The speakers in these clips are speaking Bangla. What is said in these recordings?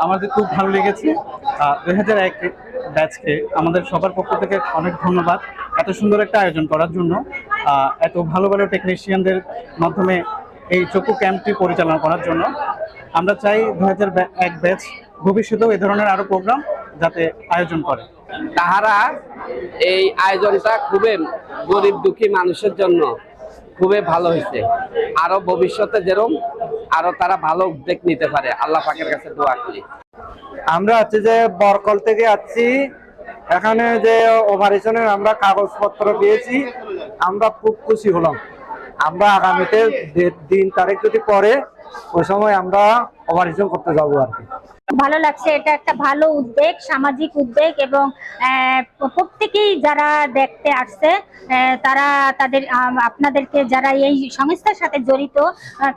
আমাদের খুব ভালো লেগেছে। 2001 ব্যাচকে আমাদের সবার পক্ষ থেকে অনেক ধন্যবাদ এত সুন্দর একটা আয়োজন করার জন্য, এত ভালো ভালো টেকনিশিয়ানদের মাধ্যমে এই চক্ষু ক্যাম্পটি পরিচালনা করার জন্য। আমরা চাই 2001 ব্যাচ ভবিষ্যতেও এই ধরনের আরো প্রোগ্রাম যাতে আয়োজন করে। তাহারা এই আয়োজনটা খুবই গরিব দুঃখী মানুষের জন্য খুবই ভালো হয়েছে। আরো ভবিষ্যতে যেরকম আরো তারা ভালো উদ্যোগ নিতে পারে, আল্লাহ পাকের কাছে দোয়া করি। আমরা হচ্ছে যে বরকল থেকে আসছি, এখানে যে অপারেশনের আমরা কাগজপত্র পেয়েছি, আমরা খুব খুশি হলাম। আমরা আগামীতে দিন তারিখ যদি পরে ওই সময় আমরা অপারেশন করতে যাবো আর কি। ভালো লাগছে, এটা একটা ভালো উদ্যোগ, সামাজিক উদ্যোগ, এবং প্রত্যেকেই যারা দেখতে আসছে তারা তাদের আপনাদেরকে যারা এই সংস্থার সাথে জড়িত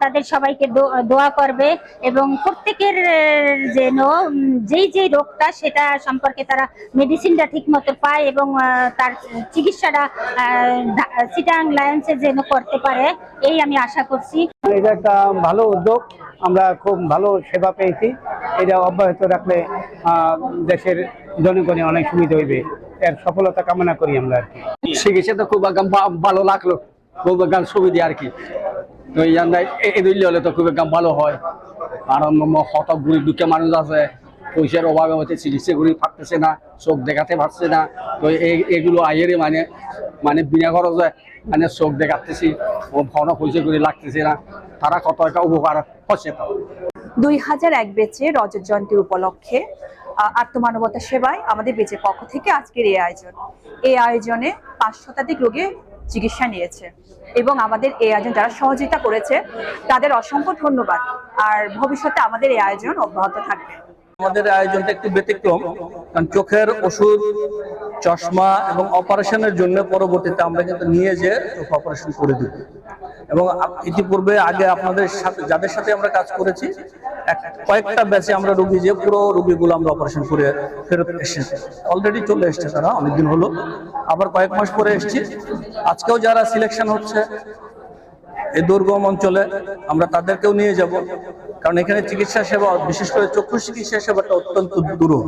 তাদের সবাইকে দোয়া করবে, এবং প্রত্যেকের যেন যেই রোগটা সেটা সম্পর্কে তারা মেডিসিনটা ঠিক মতো পায় এবং তার চিকিৎসাটা চিটাগাং লায়ন্সে যেন করতে পারে, এই আমি আশা করছি। এটা একটা ভালো উদ্যোগ, আমরা খুব ভালো সেবা পেয়েছি। এটা অব্যাহত রাখলে দেশের জনগণের অনেক সুবিধা হইবে, এর সফলতা কামনা করি আমরা আর কি। চিকিৎসা তো খুব ভালো লাগলো, খুব সুবিধা আর কি। তো এই হলে তো খুব ভালো হয়। আর হত গরিব দুঃখে মানুষ আছে, পয়সার অভাবে হচ্ছে চিকিৎসা করে পারতেছে না, চোখ দেখাতে পারছে না। তো এগুলো আইয়ের মানে বিনা খরচে মানে চোখ দেখাতেছি, ঘন পয়সা করে লাগতেছে না, তারা কত একটা উপকার হচ্ছে। 2001 বেচে রজত জয়ন্তীর উপলক্ষে আত্মমানবতা সেবায় আমাদের বেচের পক্ষ থেকে আজকের এই আয়োজনে 5 শতাধিক রোগী চিকিৎসা নিয়েছে, এবং আমাদের এই আয়োজন যারা সহযোগিতা করেছে তাদের অসংখ্য ধন্যবাদ। আর ভবিষ্যতে আমাদের এই আয়োজন অব্যাহত থাকবে। আমাদের আয়োজনটা একটু ব্যতিক্রম, কারণ চোখের ওষুধ, চশমা এবং অপারেশনের জন্য পরবর্তীতে আমরা কিন্তু নিয়ে যে চোখ অপারেশন করে দিব। এবং ইতিপূর্বে আগে আপনাদের সাথে যাদের সাথে আমরা কাজ করেছি, কয়েকটা ব্যাচে আমরা রোগী যে পুরো রোগীগুলো আমরা অপারেশন করে ফেরত এসেছি। অলরেডি চলে এসছে তারা, অনেকদিন হলো, আবার কয়েক মাস পরে এসছি। আজকেও যারা সিলেকশন হচ্ছে এই দুর্গম অঞ্চলে, আমরা তাদেরকেও নিয়ে যাব, কারণ এখানে চিকিৎসা সেবা, বিশেষ করে চক্ষু চিকিৎসা সেবাটা অত্যন্ত দুরূহ।